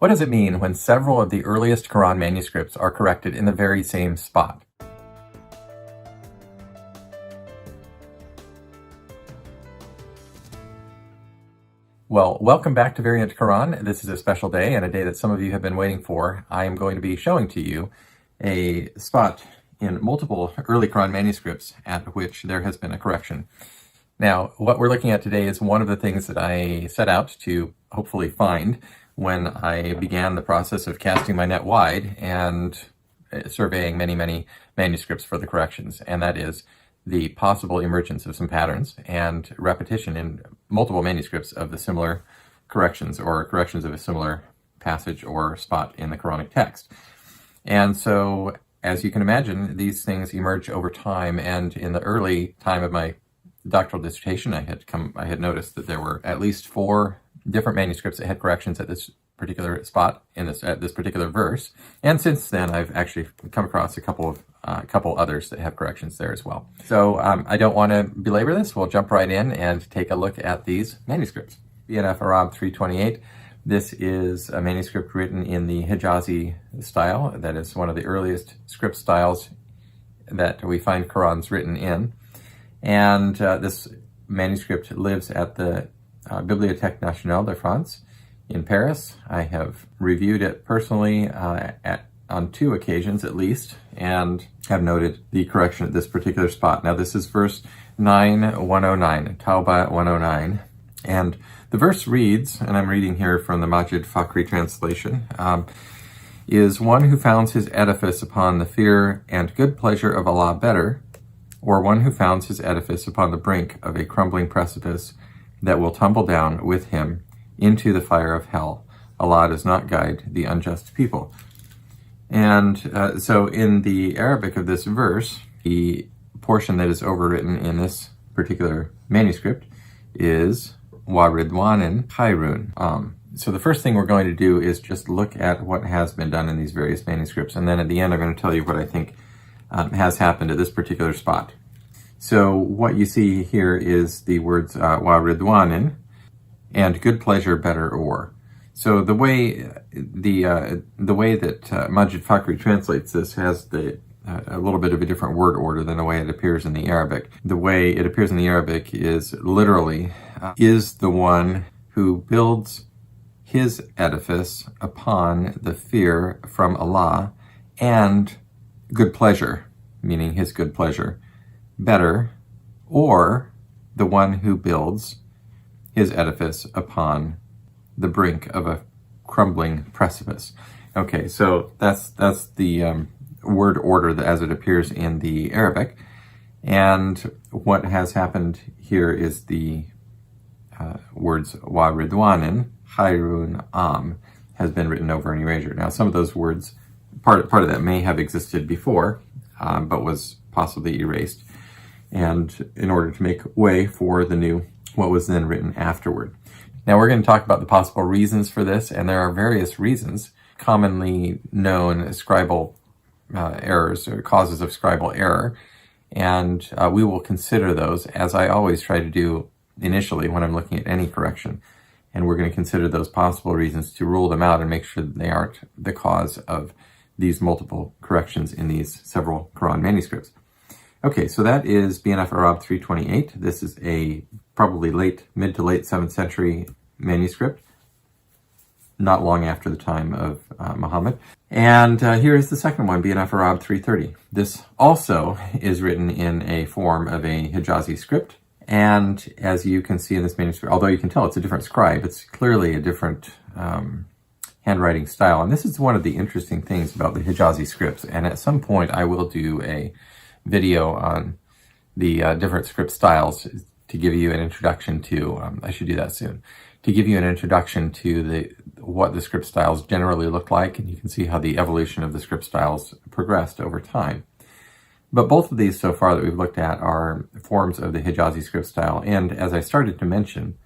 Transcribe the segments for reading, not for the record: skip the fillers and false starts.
What does it mean when several of the earliest Quran manuscripts are corrected in the very same spot? Well, welcome back to Variant Quran. This is a special day and a day that some of you have been waiting for. I am going to be showing to you a spot in multiple early Quran manuscripts at which there has been a correction. Now, what we're looking at today is one of the things that I set out to hopefully find when I began the process of casting my net wide and surveying many manuscripts for the corrections, and that is the possible emergence of some patterns and repetition in multiple manuscripts of the similar corrections or corrections of a similar passage or spot in the Quranic text. And so, as you can imagine, these things emerge over time, and in the early time of my doctoral dissertation, I had noticed that there were at least 4 different manuscripts that had corrections at this particular spot at this particular verse, and since then I've actually come across a couple others that have corrections there as well. So I don't want to belabor this. We'll jump right in and take a look at these manuscripts. BNF Arab 328. This is a manuscript written in the Hijazi style. That is one of the earliest script styles that we find Qurans written in. And this manuscript lives at the Bibliothèque Nationale de France in Paris. I have reviewed it personally on 2 occasions at least, and have noted the correction at this particular spot. Now this is verse 9:109, Tauba 109, and the verse reads, and I'm reading here from the Majid Fakhri translation, is one who founds his edifice upon the fear and good pleasure of Allah better, or one who founds his edifice upon the brink of a crumbling precipice that will tumble down with him into the fire of hell. Allah does not guide the unjust people. And so in the Arabic of this verse, the portion that is overwritten in this particular manuscript is wa ridwanin khairun. So the first thing we're going to do is just look at what has been done in these various manuscripts, and then at the end I'm going to tell you what I think has happened at this particular spot. So what you see here is the words wa ridwanin and good pleasure better or. So the way that Majid Fakhri translates this has a little bit of a different word order than the way it appears in the Arabic. The way it appears in the Arabic is literally is the one who builds his edifice upon the fear from Allah and good pleasure, meaning his good pleasure, better, or the one who builds his edifice upon the brink of a crumbling precipice. Okay, so that's the word order as it appears in the Arabic, and what has happened here is the words wa ridwanin khairun has been written over in erasure. Now some of those words, part of that may have existed before, but was possibly erased, and in order to make way for the new, what was then written afterward. Now we're going to talk about the possible reasons for this, and there are various reasons, commonly known as scribal errors or causes of scribal error, and we will consider those, as I always try to do initially when I'm looking at any correction, and we're going to consider those possible reasons to rule them out and make sure that they aren't the cause of these multiple corrections in these several Quran manuscripts. Okay, so that is BNF Arab 328. This is a probably mid to late 7th century manuscript, not long after the time of Muhammad. And here is the second one, BNF Arab 330. This also is written in a form of a Hijazi script. And as you can see in this manuscript, although you can tell it's a different scribe, it's clearly a different handwriting style. And this is one of the interesting things about the Hijazi scripts. And at some point I will do a video on the different script styles to give you an introduction to, I should do that soon, to give you an introduction to what the script styles generally look like, and you can see how the evolution of the script styles progressed over time. But both of these so far that we've looked at are forms of the Hijazi script style, and as I started to mention,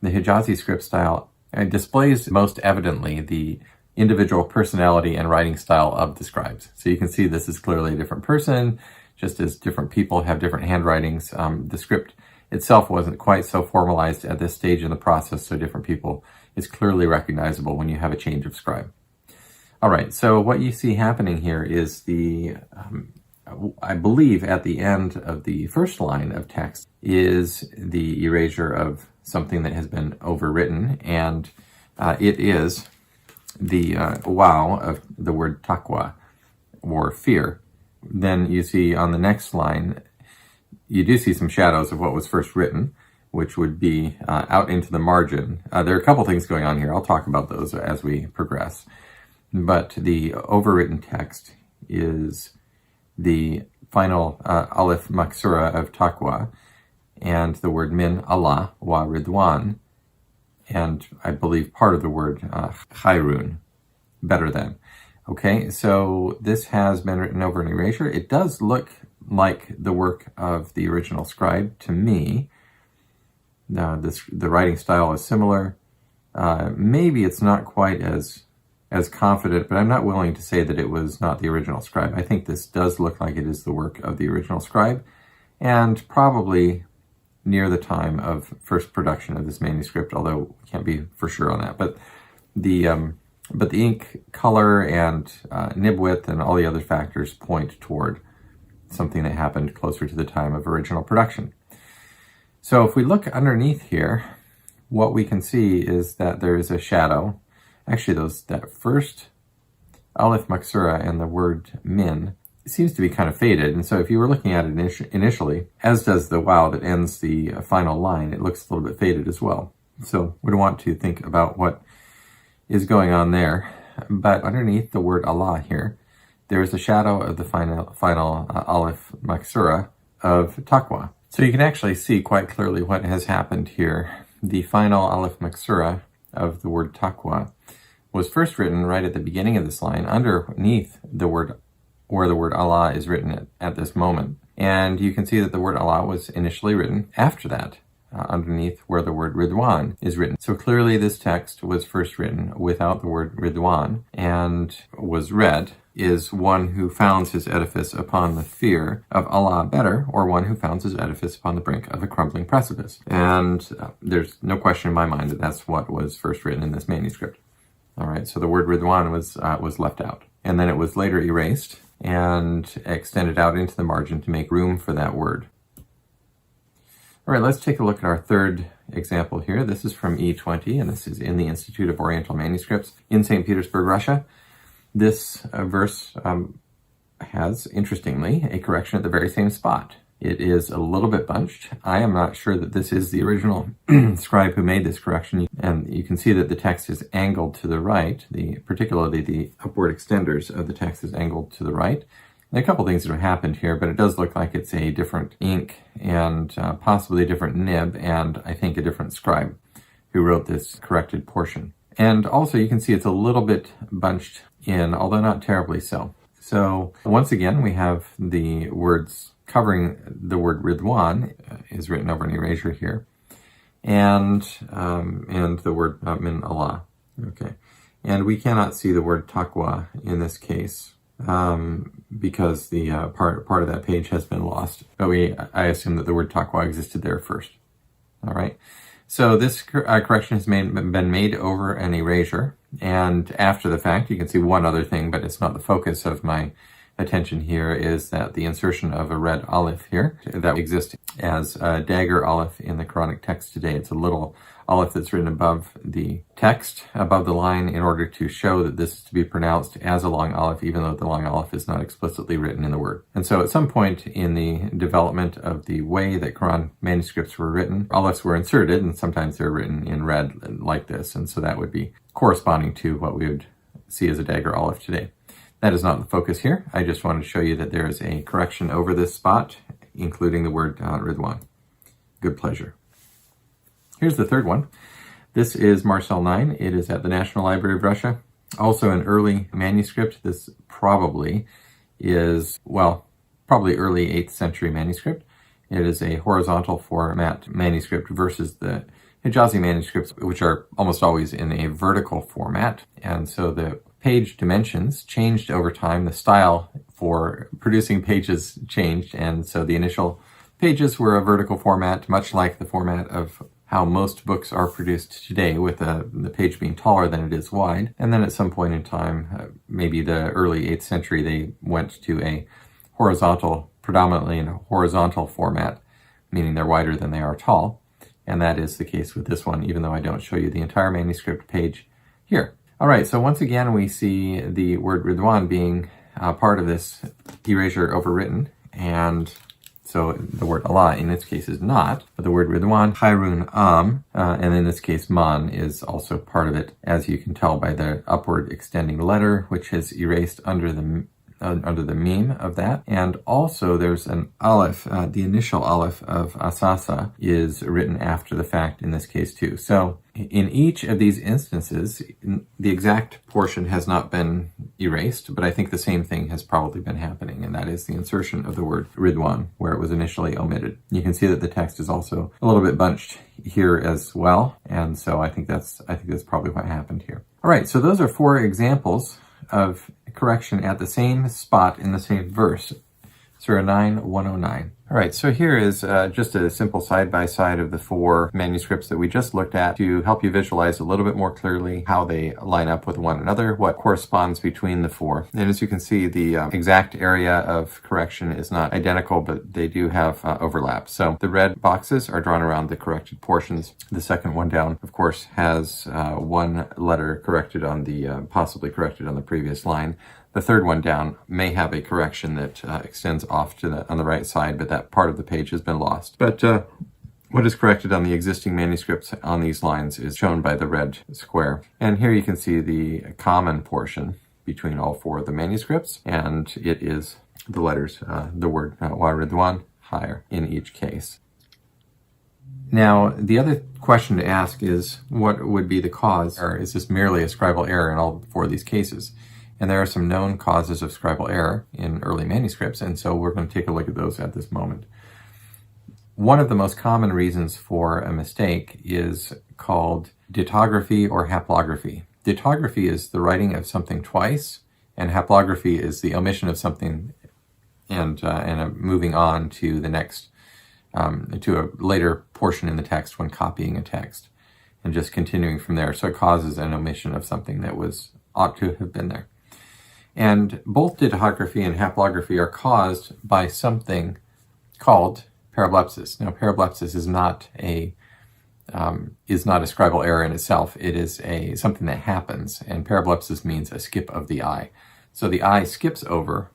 the Hijazi script style displays most evidently the individual personality and writing style of the scribes. So you can see this is clearly a different person, just as different people have different handwritings. The script itself wasn't quite so formalized at this stage in the process, so different people is clearly recognizable when you have a change of scribe. All right, so what you see happening here is I believe at the end of the first line of text is the erasure of something that has been overwritten, and it is the wow of the word taqwa, or fear. Then you see on the next line, you do see some shadows of what was first written, which would be out into the margin. There are a couple things going on here. I'll talk about those as we progress. But the overwritten text is the final Aleph Maksura of Taqwa, and the word Min Allah wa Ridwan, and I believe part of the word Khairun, better than. Okay, so this has been written over an erasure. It does look like the work of the original scribe to me. The writing style is similar. Maybe it's not quite as confident, but I'm not willing to say that it was not the original scribe. I think this does look like it is the work of the original scribe, and probably near the time of first production of this manuscript, although we can't be for sure on that. But the ink color and nib width and all the other factors point toward something that happened closer to the time of original production. So if we look underneath here, what we can see is that there is a shadow. Actually, that first Aleph Maksura and the word Min seems to be kind of faded. And so if you were looking at it initially, as does the wow that ends the final line, it looks a little bit faded as well. So we'd want to think about what is going on there. But underneath the word Allah here, there is a shadow of the final Aleph Maksura of Taqwa. So you can actually see quite clearly what has happened here. The final Aleph Maksura of the word Taqwa was first written right at the beginning of this line, underneath the word, where the word Allah is written at this moment. And you can see that the word Allah was initially written after that, underneath where the word Ridwan is written. So clearly this text was first written without the word Ridwan, and was read is one who founds his edifice upon the fear of Allah better, or one who founds his edifice upon the brink of a crumbling precipice. And there's no question in my mind that that's what was first written in this manuscript. All right, so the word Ridwan was left out. And then it was later erased and extended out into the margin to make room for that word. All right, let's take a look at our third example here. This is from E20, and this is in the Institute of Oriental Manuscripts in St. Petersburg, Russia. This verse has, interestingly, a correction at the very same spot. It is a little bit bunched. I am not sure that this is the original scribe who made this correction. And you can see that the text is angled to the right. Particularly the upward extenders of the text is angled to the right. There are a couple things that have happened here, but it does look like it's a different ink and possibly a different nib, and I think a different scribe who wrote this corrected portion. And also you can see it's a little bit bunched in, although not terribly so. So once again, we have the words covering the word Ridwan is written over an erasure here, and the word Min Allah. Okay, and we cannot see the word Taqwa in this case because the part of that page has been lost. But I assume that the word Taqwa existed there first. All right. So this correction has been made over an erasure, and after the fact, you can see one other thing, but it's not the focus of my attention here, is that the insertion of a red aleph here that exists as a dagger aleph in the Quranic text today. It's a little aleph that's written above the text, above the line, in order to show that this is to be pronounced as a long aleph, even though the long aleph is not explicitly written in the word. And so at some point in the development of the way that Quran manuscripts were written, alephs were inserted, and sometimes they're written in red like this, and so that would be corresponding to what we would see as a dagger aleph today. That is not the focus here. I just wanted to show you that there is a correction over this spot, including the word Ridwan. Good pleasure. Here's the third one. This is Marcel 9. It is at the National Library of Russia. Also an early manuscript. This probably is, probably early 8th century manuscript. It is a horizontal format manuscript versus the Hijazi manuscripts, which are almost always in a vertical format. And so the page dimensions changed over time. The style for producing pages changed, and so the initial pages were a vertical format, much like the format of how most books are produced today, with the page being taller than it is wide. And then at some point in time, maybe the early 8th century, they went to a horizontal, predominantly in a horizontal format, meaning they're wider than they are tall. And that is the case with this one, even though I don't show you the entire manuscript page here. All right, so once again, we see the word Ridwan being part of this erasure overwritten, and so the word Allah in this case is not, but the word Ridwan, Khairun and in this case Man is also part of it, as you can tell by the upward extending letter, which is erased under the meme of that. And also there's an aleph, the initial aleph of Asasa is written after the fact in this case too. So in each of these instances, the exact portion has not been erased, but I think the same thing has probably been happening, and that is the insertion of the word Ridwan where it was initially omitted. You can see that the text is also a little bit bunched here as well, and so I think that's probably what happened here. All right, so those are 4 examples of correction at the same spot in the same verse, Surah 9, 109. All right, so here is just a simple side-by-side of the 4 manuscripts that we just looked at to help you visualize a little bit more clearly how they line up with one another, what corresponds between the 4. And as you can see, the exact area of correction is not identical, but they do have overlap. So the red boxes are drawn around the corrected portions. The second one down, of course, has 1 letter corrected on the, possibly corrected on the previous line. The third one down may have a correction that extends off to on the right side, but that part of the page has been lost. But what is corrected on the existing manuscripts on these lines is shown by the red square. And here you can see the common portion between all 4 of the manuscripts, and it is the letters, the word Wa Ridwan, higher in each case. Now, the other question to ask is, what would be the cause, or is this merely a scribal error in all 4 of these cases? And there are some known causes of scribal error in early manuscripts, and so we're going to take a look at those at this moment. One of the most common reasons for a mistake is called ditography or haplography. Ditography is the writing of something twice, and haplography is the omission of something and moving on to the next, to a later portion in the text when copying a text, and just continuing from there. So it causes an omission of something that ought to have been there. And both ditography and haplography are caused by something called parablepsis. Now, parablepsis is not a scribal error in itself. It is something that happens, and parablepsis means a skip of the I. So the I skips over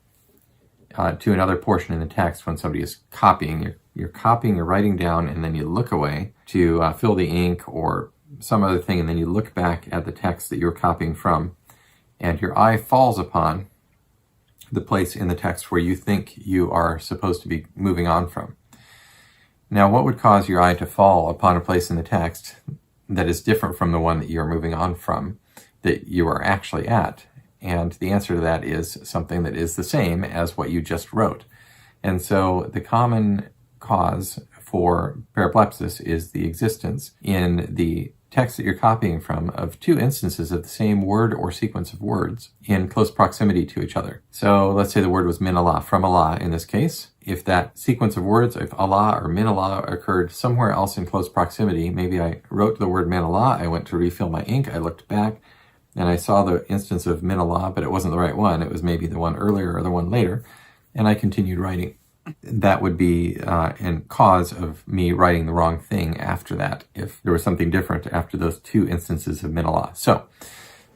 to another portion in the text when somebody is copying. You're copying, you're writing down, and then you look away to fill the ink or some other thing, and then you look back at the text that you're copying from, and your eye falls upon the place in the text where you think you are supposed to be moving on from. Now, what would cause your eye to fall upon a place in the text that is different from the one that you're moving on from, that you are actually at? And the answer to that is something that is the same as what you just wrote. And so the common cause for parablepsis is the existence in the text that you're copying from of 2 instances of the same word or sequence of words in close proximity to each other. So let's say the word was min Allah, from Allah in this case. If that sequence of words, if Allah or min Allah occurred somewhere else in close proximity, maybe I wrote the word min Allah, I went to refill my ink, I looked back, and I saw the instance of min Allah, but it wasn't the right one. It was maybe the one earlier or the one later, and I continued writing. That would be a cause of me writing the wrong thing after that, if there was something different after those 2 instances of min Allah. So,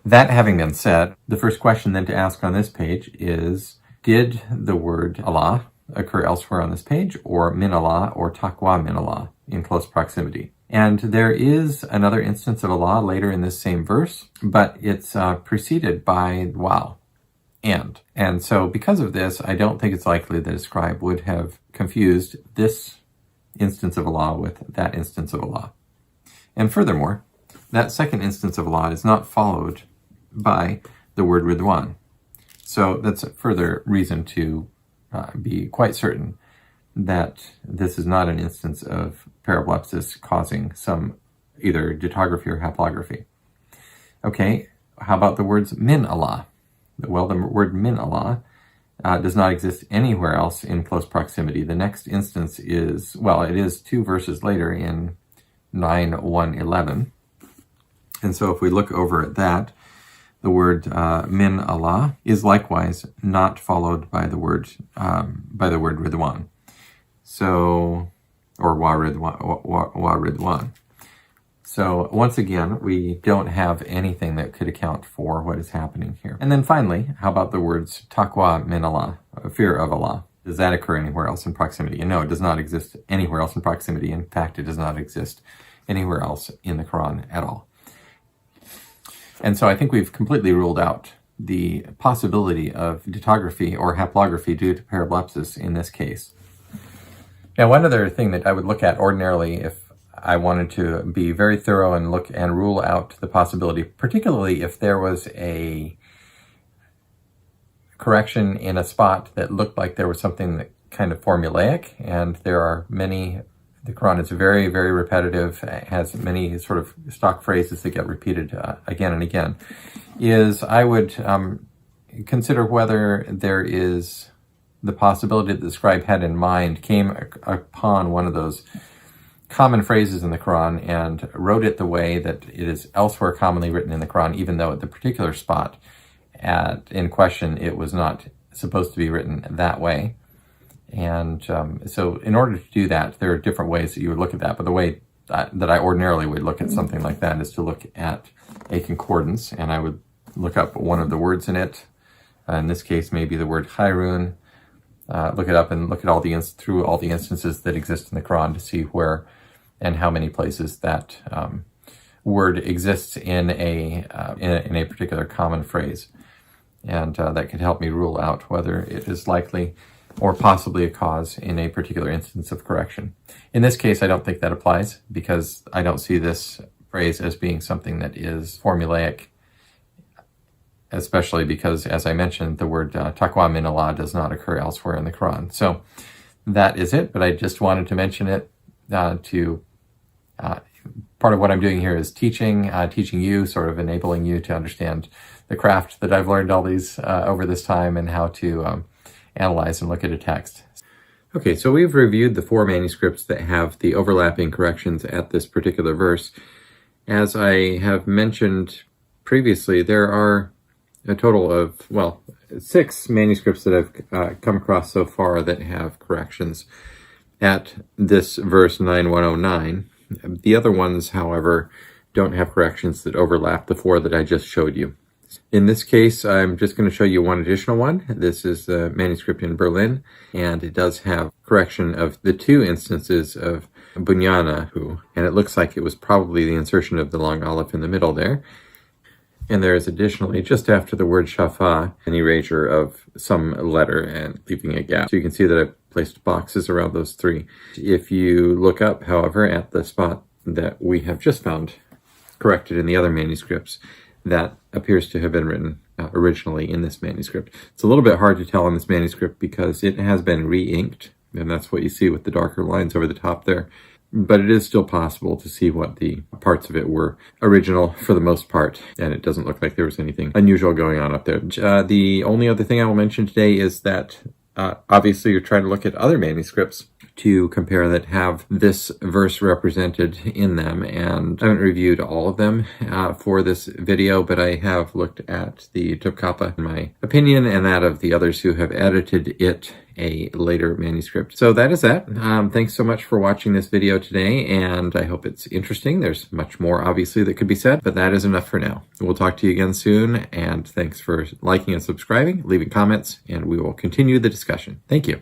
that having been said, the first question then to ask on this page is, did the word Allah occur elsewhere on this page, or min Allah or taqwa min Allah in close proximity? And there is another instance of Allah later in this same verse, but it's preceded by wow. And so because of this, I don't think it's likely that a scribe would have confused this instance of Allah with that instance of Allah. And furthermore, that second instance of Allah is not followed by the word Ridwan. So that's a further reason to be quite certain that this is not an instance of parablepsis causing some either ditography or haplography. Okay, how about the words min Allah? Well, the word min Allah does not exist anywhere else in close proximity. The next instance is, well, it is 2 verses later in 9:111. And so if we look over at that, the word min Allah is likewise not followed by the word Ridwan. So, or wa Ridwan. So once again, we don't have anything that could account for what is happening here. And then finally, how about the words taqwa min Allah, fear of Allah? Does that occur anywhere else in proximity? And no, it does not exist anywhere else in proximity. In fact, it does not exist anywhere else in the Quran at all. And so I think we've completely ruled out the possibility of dictography or haplography due to parablepsis in this case. Now, one other thing that I would look at ordinarily if I wanted to be very thorough and look and rule out the possibility, particularly if there was a correction in a spot that looked like there was something that kind of formulaic, and there are many, the Quran is very, very repetitive, has many sort of stock phrases that get repeated again and again, is I would consider whether there is the possibility that the scribe had in mind, came upon one of those common phrases in the Quran and wrote it the way that it is elsewhere commonly written in the Quran, even though at the particular spot in question it was not supposed to be written that way. And so in order to do that, there are different ways that you would look at that, but the way that I ordinarily would look at something like that is to look at a concordance, and I would look up one of the words in it, in this case maybe the word Khairun, look it up and look at through all the instances that exist in the Quran to see where and how many places that word exists in a particular common phrase. And that could help me rule out whether it is likely or possibly a cause in a particular instance of correction. In this case, I don't think that applies because I don't see this phrase as being something that is formulaic, especially because, as I mentioned, the word taqwa min Allah does not occur elsewhere in the Quran. So that is it, but I just wanted to mention it part of what I'm doing here is teaching you, sort of enabling you to understand the craft that I've learned all these over this time and how to analyze and look at a text. Okay, so we've reviewed the 4 manuscripts that have the overlapping corrections at this particular verse. As I have mentioned previously, there are a total of, 6 manuscripts that I've come across so far that have corrections at this verse 9:109. The other ones, however, don't have corrections that overlap the 4 that I just showed you. In this case, I'm just going to show you one additional one. This is the manuscript in Berlin, and it does have correction of the 2 instances of bunyanahu, and it looks like it was probably the insertion of the long aleph in the middle there. And there is additionally, just after the word shafa, an erasure of some letter and leaving a gap. So you can see that I've placed boxes around those 3. If you look up, however, at the spot that we have just found corrected in the other manuscripts, that appears to have been written originally in this manuscript. It's a little bit hard to tell in this manuscript because it has been re-inked, and that's what you see with the darker lines over the top there. But it is still possible to see what the parts of it were original for the most part, and it doesn't look like there was anything unusual going on up there. The only other thing I will mention today is that obviously you're trying to look at other manuscripts to compare that have this verse represented in them, and I haven't reviewed all of them for this video, but I have looked at the Topkapi, in my opinion, and that of the others who have edited it, a later manuscript. So that is that. Thanks so much for watching this video today, and I hope it's interesting. There's much more, obviously, that could be said, but that is enough for now. We'll talk to you again soon, and thanks for liking and subscribing, leaving comments, and we will continue the discussion. Thank you.